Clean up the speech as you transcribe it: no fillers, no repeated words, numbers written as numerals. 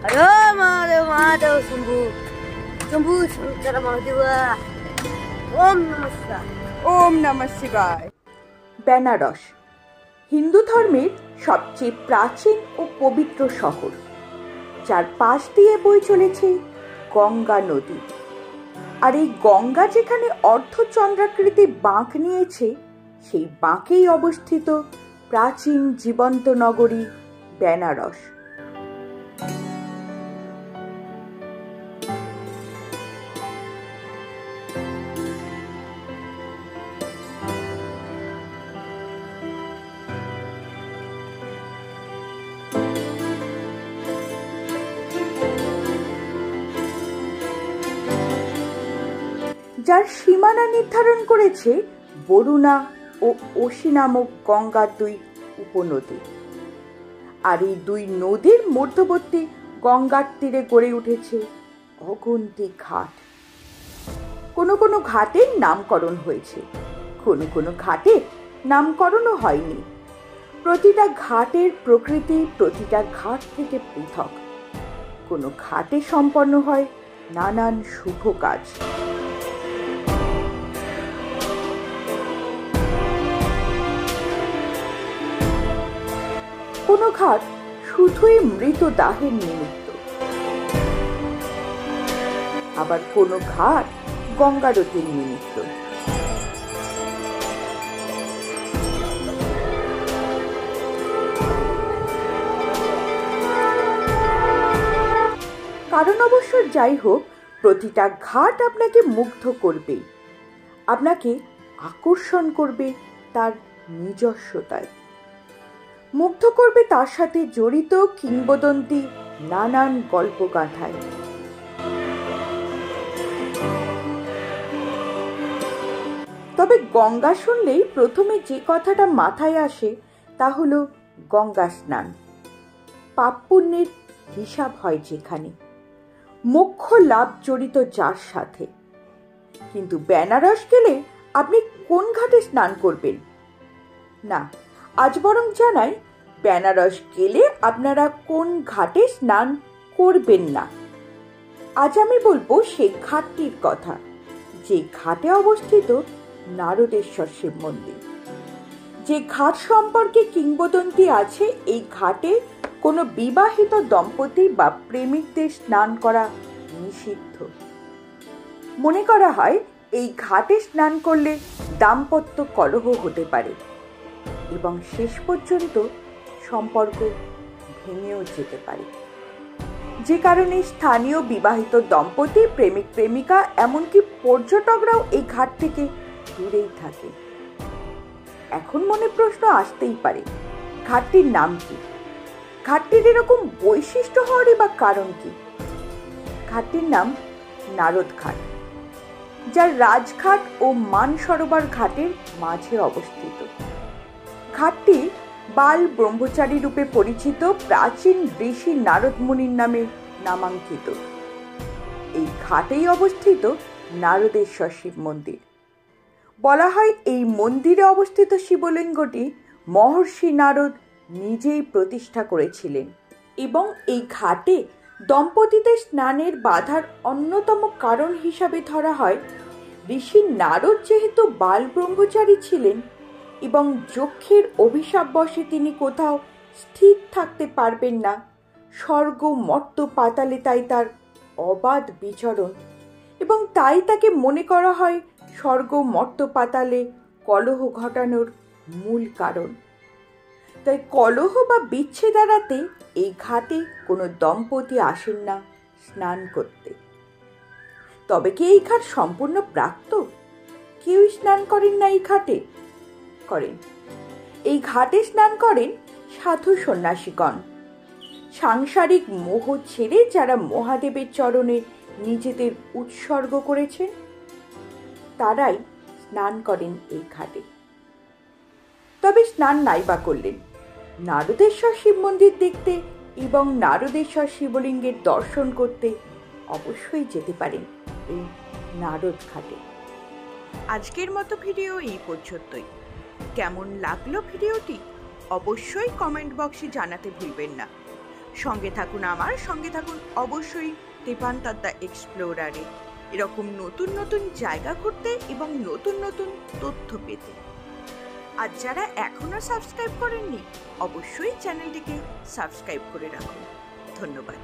हर महादेव महादेव शंभू शंभू शंकर महादेव। ओम नमः शिवाय। ওম নমঃ শিবায়। বেনারস হিন্দু ধর্মের সবচেয়ে প্রাচীন ও পবিত্র শহর, যার পাশ দিয়ে বয়ে চলেছে গঙ্গা নদী। আর এই গঙ্গা যেখানে অর্ধচন্দ্রাকৃতি বাঁক নিয়েছে, সেই বাঁকেই অবস্থিত প্রাচীন জীবন্ত নগরী বেনারস। যার সীমানা নির্ধারণ করেছে বরুণা ও ওশি নামক গঙ্গার দুই উপনদী। আর এই দুই নদীর মধ্যবর্তী গঙ্গার তীরে গড়ে উঠেছে অগুন্তি ঘাট। কোনো কোনো ঘাটের নামকরণ হয়েছে, কোনো কোনো ঘাটের নামকরণও হয়নি। প্রতিটা ঘাটের প্রকৃতি প্রতিটা ঘাট থেকে পৃথক। কোনো ঘাটে সম্পন্ন হয় নানান শুভ কাজ। কোনো ঘাট শুধুই মৃতদাহের নিমিত্ত, আবার কোনো ঘাট গঙ্গারতির নিমিত্ত। কারণ অবশ্য যাই হোক, প্রতিটা ঘাট আপনাকে মুগ্ধ করবে, আপনাকে আকর্ষণ করবে তার নিজস্বতায়, মুগ্ধ করবে তার সাথে জড়িত কিংবদন্তি নানান গল্পগাথায়। তবে গঙ্গা শুনলেই প্রথমে যে কথাটা মাথায় আসে তা হলো গঙ্গা স্নান। পাপ পুণ্যের হিসাব হয় যেখানে, মোক্ষ লাভ জড়িত যার সাথে। কিন্তু বেনারস গেলে আপনি কোন ঘাটে স্নান করবেন? না, আজ বরং জানাই বেনারস গেলে আপনারা কোন ঘাটে স্নান করবেন না। আজ আমি বলবো সেই ঘাটটির কথা, যে ঘাটে অবস্থিত নারদেশ্বর শিব মন্দির। যে ঘাট সম্পর্কে কিংবদন্তি আছে, এই ঘাটে কোনো বিবাহিত দম্পতি বা প্রেমিকদের স্নান করা নিষিদ্ধ। মনে করা হয় এই ঘাটে স্নান করলে দাম্পত্য কলহ হতে পারে এবং শেষ পর্যন্ত সম্পর্ক ভেঙেও যেতে পারে, যে কারণে স্থানীয় বিবাহিত দম্পতি, প্রেমিক প্রেমিকা, এমনকি পর্যটকরাও এই ঘাট থেকে দূরেই থাকে। এখন মনে প্রশ্ন আসতেই পারে, ঘাটটির নাম কি? ঘাটটির এরকম বৈশিষ্ট্য হওয়ারই বা কারণ কি? ঘাটটির নাম নারদ ঘাট, যার রাজঘাট ও মানসরোবর ঘাটের মাঝে অবস্থিত। ঘাটটি বাল ব্রহ্মচারী রূপে পরিচিত প্রাচীন ঋষি নারদ মুনির নামে নামাঙ্কিত। এই ঘাটেই অবস্থিত নারদেশ্বর শিব মন্দির। বলা হয় এই মন্দিরে অবস্থিত শিবলিঙ্গটি মহর্ষি নারদ নিজেই প্রতিষ্ঠা করেছিলেন এবং এই ঘাটে দম্পতিদের স্নানের বাধার অন্যতম কারণ হিসাবে ধরা হয় ঋষি নারদ যেহেতু বাল ব্রহ্মচারী ছিলেন এবং যক্ষের অভিশাপ বশে তিনি কোথাও স্থির থাকতে পারবেন না, স্বর্গ মর্ত্য পাতালে তাই তার অবাধ বিচরণ, এবং তাই তাকে মনে করা হয় স্বর্গ মর্ত্য পাতালে কলহ ঘটানোর মূল কারণ। তাই কলহ বা বিচ্ছেদ এড়াতে এই ঘাটে কোনো দম্পতি আসেন না স্নান করতে। তবে কি এই ঘাট সম্পূর্ণ প্রাপ্ত? কেউই স্নান করেন না এই ঘাটে? করেন। এই ঘাটে স্নান করেন সাধু সন্ন্যাসীগণ। সাংসারিক মোহ ছেড়ে যারা মহাদেবের চরণে নিজেদের উৎসর্গ করেছেন, তারাই স্নান করেন এই ঘাটে। তবে স্নান নাই বা করলেন, নারদেশ্বর শিব মন্দির দেখতে এবং নারদেশ্বর শিবলিঙ্গের দর্শন করতে অবশ্যই যেতে পারেন এই নারদ ঘাটে। আজকের মতো ভিডিও এই পর্যন্তই। কেমন লাগলো ভিডিওটি অবশ্যই কমেন্ট বক্সে জানাতে ভুলবেন না। সঙ্গে থাকুন সঙ্গে থাকুন অবশ্যই টেপান্তর দ্য এক্সপ্লোরারে, এরকম নতুন নতুন জায়গা ঘুরতে এবং নতুন নতুন তথ্য পেতে। আর যারা এখনো সাবস্ক্রাইব করেননি অবশ্যই চ্যানেলটিকে সাবস্ক্রাইব করে রাখুন। ধন্যবাদ।